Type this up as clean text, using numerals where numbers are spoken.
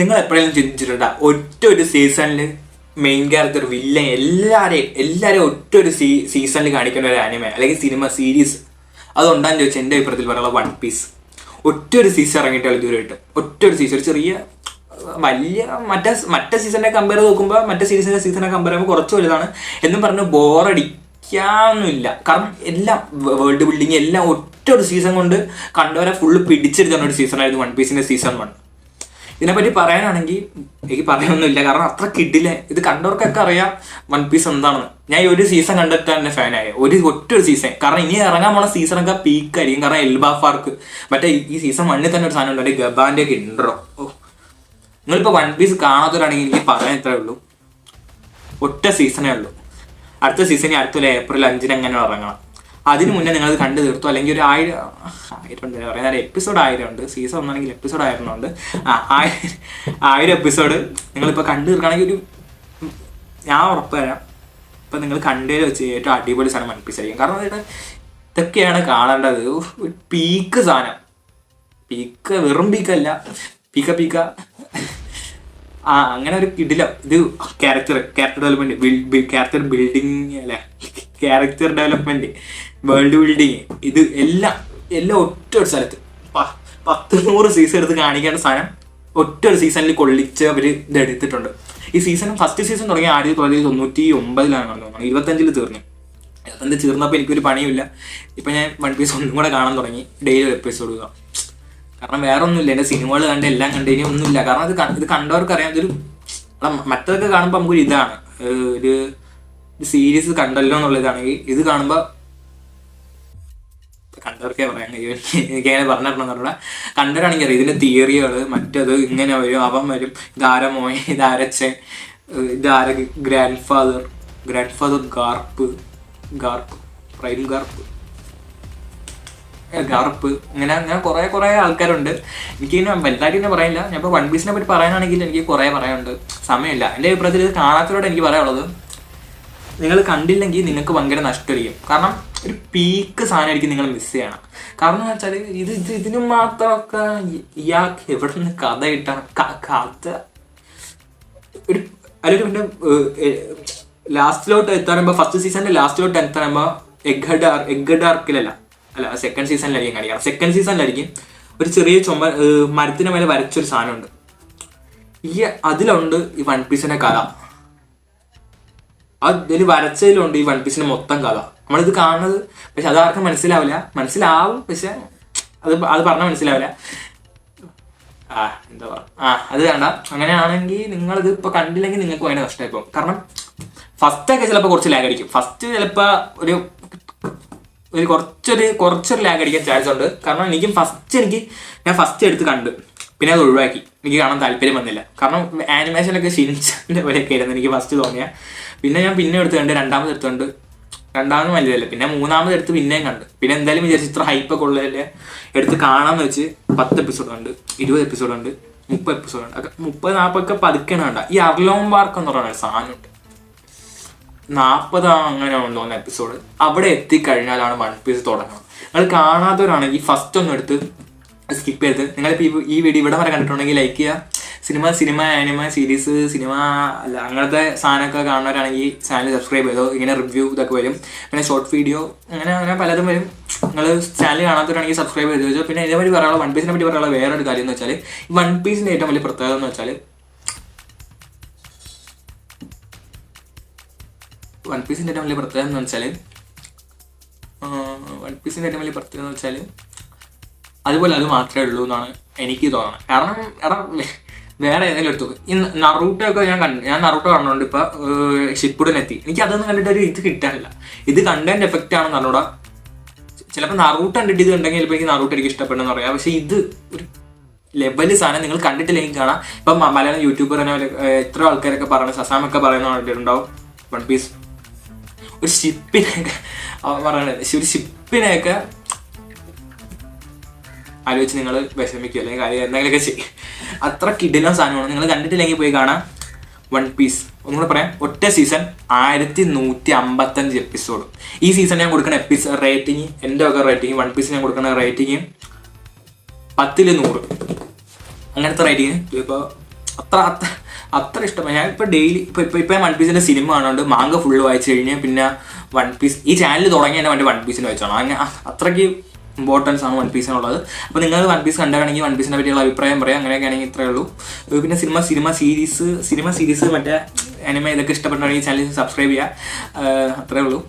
നിങ്ങൾ എപ്പോഴെങ്കിലും ചിന്തിച്ചിട്ടുണ്ടോ ഒറ്റ ഒരു സീസണിൽ മെയിൻ ക്യാരക്ടർ വില്ലൻ എല്ലാരെയും ഒറ്റ ഒരു സീസണിൽ കാണിക്കുന്ന ഒരു ആനിമ അല്ലെങ്കിൽ സിനിമ സീരീസ് അതുണ്ടാന്ന് ചോദിച്ചാൽ എൻ്റെ അഭിപ്രായത്തിൽ പറയാനുള്ള വൺ പീസ്. ഒറ്റ ഒരു സീസൺ ഇറങ്ങിയിട്ടാണ് ഇതുവരെയായിട്ട്. ഒറ്റ ഒരു സീസൺ, ഒരു ചെറിയ വലിയ മറ്റേ സീസണിനെ കമ്പയർ ചെയ്ത് നോക്കുമ്പോൾ മറ്റേ സീസണെ കമ്പയർ ചെയ്യുമ്പോൾ കുറച്ച് വലുതാണ് എന്നും പറഞ്ഞ് ബോറടിക്കാനൊന്നുമില്ല. കാരണം എല്ലാം വേൾഡ് ബിൽഡിങ് എല്ലാം ഒറ്റ ഒരു സീസൺ കൊണ്ട് കണ്ടവരെ ഫുള്ള് പിടിച്ചെടുത്തുന്ന ഒരു സീസണായിരുന്നു വൺ പീസിന്റെ സീസൺ 1. ഇതിനെപ്പറ്റി പറയാനാണെങ്കിൽ എനിക്ക് പറയാനൊന്നുമില്ല, കാരണം അത്ര കിഡിലെ ഇത് കണ്ടവർക്കൊക്കെ അറിയാം വൺ പീസ് എന്താണെന്ന്. ഞാൻ ഈ ഒരു സീസൺ കണ്ടിട്ട് തന്നെ ഫാനായി, ഒറ്റ ഒരു സീസൺ. കാരണം ഇനി ഇറങ്ങാൻ പോണ സീസണൊക്കെ പീക്കായിരിക്കും. കാരണം എൽബാഫാർക്ക് മറ്റേ ഈ സീസൺ 1 തന്നെ ഒരു സാധനം ഉണ്ട്, ഗബാന്റെ ഒക്കെ ഇൻട്രോ. നിങ്ങളിപ്പോൾ വൺ പീസ് കാണാത്തവരാണെങ്കിൽ എനിക്ക് പറയാൻ ഇത്രേ ഉള്ളൂ, ഒറ്റ സീസണേ ഉള്ളൂ. അടുത്ത സീസണിൽ അടുത്ത ഏപ്രിൽ 5 എങ്ങനെ ഇറങ്ങണം. അതിന് മുന്നേ നിങ്ങളത് കണ്ടു തീർത്തു. അല്ലെങ്കിൽ ഒരു 1000 ഉണ്ട് പറയുന്നത്, എപ്പിസോഡ് 1000 ഉണ്ട്. സീസൺ ഒന്നാണെങ്കിൽ എപ്പിസോഡ് 1000 ഉണ്ട്. 1000 എപ്പിസോഡ് നിങ്ങളിപ്പോൾ കണ്ടു തീർക്കുകയാണെങ്കിൽ ഞാൻ ഉറപ്പ് തരാം, ഇപ്പം നിങ്ങൾ കണ്ടതിൽ വെച്ച് ഏറ്റവും അടിപൊളി സാധനം വൺ പീസ് ആയിരിക്കും. കാരണം ഇതൊക്കെയാണ് കാണേണ്ടത്. പീക്ക് സാധനം, പീക്ക് വെറും പീക്കല്ല, പീക്ക അങ്ങനെ ഒരു കിടിലം. ഇത് ക്യാരക്ടർ ഡെവലപ്മെന്റ്, ക്യാരക്ടർ ബിൽഡിങ് അല്ലെ, ക്യാരക്ടർ ഡെവലപ്മെന്റ്, വേൾഡ് ബിൽഡിങ്, ഇത് എല്ലാം ഒറ്റ ഒരു സ്ഥലത്ത് 10-100 സീസൺ എടുത്ത് കാണിക്കേണ്ട സാധനം ഒറ്റ ഒരു സീസണിൽ കൊള്ളിച്ച് അവർ ഇത് എടുത്തിട്ടുണ്ട്. ഈ ഫസ്റ്റ് സീസൺ തുടങ്ങി 1999 തോന്നുന്നു, 25 തീർന്നു. 25 തീർന്നപ്പോൾ എനിക്കൊരു പണിയില്ല. ഇപ്പം ഞാൻ വൺ പീസ് ഒന്നും കൂടെ കാണാൻ തുടങ്ങി, ഡെയിലി ഒരു എപ്പിസോഡ്. കാരണം വേറെ ഒന്നുമില്ല, എൻ്റെ സിനിമകൾ കണ്ട് എല്ലാം കണ്ട് ഇനി ഒന്നുമില്ല. കാരണം ഇത് കണ്ടവർക്ക് അറിയാം, ഇതൊരു മറ്റതൊക്കെ കാണുമ്പോൾ നമുക്കൊരു ഇതാണ്, ഒരു സീരീസ് കണ്ടല്ലോ എന്നുള്ളതാണെങ്കിൽ ഇത് കാണുമ്പോൾ കണ്ടവർക്കേ പറയാൻ കഴിയും. എനിക്കങ്ങനെ പറഞ്ഞിട്ടുണ്ടെന്നുള്ള കണ്ടവരാണെങ്കിൽ അറിയാം ഇതിൻ്റെ തിയറികൾ, മറ്റത് ഇങ്ങനെ വരും, അവൻ വരും, ഇതാര മോയെ, ഇതാരച്ചൻ, ഇതാര ഗ്രാൻഡ് ഫാദർ ഗാർപ്പ്, പ്രൈം ഗാർപ്പ്, അങ്ങനെ കുറേ ആൾക്കാരുണ്ട്. എനിക്കിങ്ങനെ വലുതായിട്ട് തന്നെ പറയാനില്ല. ഞാൻ ഇപ്പോൾ വൺ പീസിനെ പറ്റി പറയാനാണെങ്കിൽ എനിക്ക് കുറേ പറയാനുണ്ട്, സമയമില്ല. എൻ്റെ അഭിപ്രായത്തിൽ ഇത് കാണാത്തവരോട് എനിക്ക് പറയാനുള്ളത്, നിങ്ങൾ കണ്ടില്ലെങ്കിൽ നിങ്ങൾക്ക് ഭയങ്കര നഷ്ടമായിരിക്കും. കാരണം ഒരു പീക്ക് സാധനമായിരിക്കും നിങ്ങൾ മിസ് ചെയ്യണം. കാരണം എന്ന് വെച്ചാൽ ഇതിന് മാത്രമൊക്കെ ഇയാൾക്ക് എവിടെ നിന്ന് കഥ കിട്ടണം, കഥ ഒരു അല്ലെങ്കിൽ പിന്നെ ലാസ്റ്റിലോട്ട് എത്താറുമ്പോൾ, ഫസ്റ്റ് സീസണിൻ്റെ ലാസ്റ്റിലോട്ട് എത്താറുമ്പോൾ എഗ്ഗഡ് ആർക്കിലല്ല സെക്കൻഡ് സീസണിലായിരിക്കും കാണിക്കാം. സെക്കൻഡ് സീസണിലായിരിക്കും ഒരു ചെറിയ മരത്തിന് മേലെ വരച്ചൊരു സാധനമുണ്ട്. അതിലുണ്ട് ഈ വൺ പീസിന്റെ കഥ. അതിൽ വരച്ചതിലുണ്ട് ഈ വൺ പീസിന്റെ മൊത്തം കഥ. നമ്മളിത് കാണുന്നത് പക്ഷെ അതാർക്കും മനസ്സിലാവും, പക്ഷെ അത് പറഞ്ഞാൽ മനസ്സിലാവില്ല. എന്താ പറയുക, അത് വേണ്ട. അങ്ങനെയാണെങ്കിൽ നിങ്ങളിത് ഇപ്പൊ കണ്ടില്ലെങ്കിൽ നിങ്ങൾക്ക് ഭയങ്കര നഷ്ടമായി പോകും. കാരണം ഫസ്റ്റൊക്കെ ചിലപ്പോൾ കുറച്ച് ലാഗ് അടിക്കും. ഫസ്റ്റ് ചിലപ്പോൾ ഒരു കുറച്ചൊരു ലാഗ് അടിക്കാൻ ചാൻസ് ഉണ്ട്. കാരണം ഞാൻ ഫസ്റ്റ് എടുത്ത് കണ്ട് പിന്നെ അത് ഒഴിവാക്കി. എനിക്ക് കാണാൻ താല്പര്യം വന്നില്ല. കാരണം ആനിമേഷനൊക്കെ ഷിൻചാൻ്റെ പോലെയൊക്കെ ആയിരുന്നു എനിക്ക് ഫസ്റ്റ് തോന്നിയ. പിന്നെ ഞാൻ എടുത്ത് കണ്ട്, രണ്ടാമത് വലുതല്ലേ, പിന്നെ മൂന്നാമത് എടുത്ത് പിന്നെയും കണ്ട്. പിന്നെ എന്തായാലും വിചാരിച്ചു ഇത്ര ഹൈപ്പൊക്കെ ഉള്ളതല്ലേ എടുത്ത് കാണാമെന്ന് വെച്ച് 10 എപ്പിസോഡ് ഉണ്ട്, 20 എപ്പിസോഡ് ഉണ്ട്, 30 എപ്പിസോഡ് ഉണ്ട്. 30-40 പതുക്കെയാണ് കണ്ട. ഈ അർലോം പാർക്ക് എന്ന് പറയുന്ന സാധനമുണ്ട്, 40 അങ്ങനെ തോന്നുന്ന എപ്പിസോഡ്. അവിടെ എത്തിക്കഴിഞ്ഞാലാണ് വൺ പീസ് തുടങ്ങുന്നത്. നിങ്ങൾ കാണാത്തവരാണെങ്കിൽ ഫസ്റ്റ് ഒന്നും എടുത്ത് സ്കിപ്പ് ചെയ്ത് നിങ്ങളിപ്പോൾ ഈ വീഡിയോ ഇവിടെ വരെ കണ്ടിട്ടുണ്ടെങ്കിൽ ലൈക്ക് ചെയ്യുക. സിനിമ ആനിമ സീരീസ് അല്ല അങ്ങനത്തെ സാധനമൊക്കെ കാണുന്നവരാണെങ്കിൽ ചാനൽ സബ്സ്ക്രൈബ് ചെയ്തോ. ഇങ്ങനെ റിവ്യൂ ഇതൊക്കെ വരും, പിന്നെ ഷോർട്ട് വീഡിയോ അങ്ങനെ പലതും വരും. നിങ്ങൾ ചാനൽ കാണാത്തവരാണെങ്കിൽ സബ്സ്ക്രൈബ് ചെയ്ത് വെച്ചോ. പിന്നെ ഇതേപറ്റി പറയാനുള്ള വൺ പീസിനെ പറ്റി പറയാനുള്ള വേറൊരു കാര്യം എന്ന് വെച്ചാൽ, വൺ പീസിൻ്റെ ഏറ്റവും വലിയ പ്രത്യേകത എന്ന് വെച്ചാൽ അതുപോലെ അത് മാത്രമേ ഉള്ളൂ എന്നാണ് എനിക്ക് തോന്നുന്നത്. കാരണം വേറെ ഏതെങ്കിലും എടുത്തു ഈ നറൂട്ടോ ഒക്കെ ഞാൻ നറൂട്ടോ കണ്ടുകൊണ്ട് ഇപ്പൊ ഷിപ്പുഡൻ എത്തി. എനിക്ക് അതൊന്നും കണ്ടിട്ട് ഒരു ഇത് കിട്ടാനില്ല. ഇത് കണ്ടതിന്റെ എഫക്റ്റ് ആണെന്ന് അറിഞ്ഞൂടാ. ചിലപ്പോൾ നറൂട്ടോ കണ്ടിട്ട് ഇത് ഉണ്ടെങ്കിൽ ചിലപ്പോൾ എനിക്ക് നറൂട്ടോ എനിക്ക് ഇഷ്ടപ്പെടുന്ന പറയാം. പക്ഷെ ഇത് ഒരു ലെവല് സാധനം നിങ്ങൾ കണ്ടിട്ടില്ലെങ്കിൽ കാണാം. ഇപ്പം മലയാളം യൂട്യൂബർ തന്നെ എത്ര ആൾക്കാരൊക്കെ പറയുന്നത്, സസാമൊക്കെ പറയുന്നുണ്ടാവും വൺ പീസ് ഒരു ഷിപ്പിനെയൊക്കെ ആലോചിച്ച് നിങ്ങൾ വിഷമിക്കുക അല്ലെങ്കിൽ കാര്യം എന്തെങ്കിലുമൊക്കെ ചെയ്യും. അത്ര കിടിലൻ സാധനമാണ്. നിങ്ങൾ കണ്ടിട്ടില്ലെങ്കിൽ പോയി കാണാം വൺ പീസ്. ഒന്നുകൂടെ പറയാം, ഒറ്റ സീസൺ 1155 എപ്പിസോഡ്. ഈ സീസൺ ഞാൻ കൊടുക്കുന്ന എപ്പിസോഡ് റേറ്റിംഗ്, എൻ്റെ ഒക്കെ റേറ്റിംഗ് വൺ പീസ് ഞാൻ കൊടുക്കുന്ന റേറ്റിംഗ് 10-100 അങ്ങനത്തെ റേറ്റിംഗ്. ഇപ്പോൾ അത്ര ഇഷ്ടമായി. ഞാൻ ഇപ്പോൾ ഡെയിലി ഇപ്പോൾ വൺ പീസിൻ്റെ സിനിമ കാണുന്നുണ്ട്, മാങ്ക ഫുള്ള് വായിച്ചു കഴിഞ്ഞാൽ പിന്നെ വൺ പീസ് ഈ ചാനൽ തുടങ്ങി തന്നെ വണ്ടി വൺ പീസിന് വെച്ചോണം. അങ്ങനെ അത്രയ്ക്ക് ഇമ്പോർട്ടൻസ് ആണ് വൺ പീസിനുള്ളത്. അപ്പോൾ നിങ്ങൾ വൺ പീസ് കണ്ടാണെങ്കിൽ വൺ പീസിനെ പറ്റിയുള്ള അഭിപ്രായം പറയാം. അങ്ങനെയൊക്കെ ആണെങ്കിൽ ഇത്രയേ ഉള്ളൂ. പിന്നെ സിനിമ സീരീസ് മറ്റേ അനിമ ഇതൊക്കെ ഇഷ്ടപ്പെട്ടാണെങ്കിൽ ചാനൽ സബ്സ്ക്രൈബ് ചെയ്യുക. അത്രയേ ഉള്ളൂ.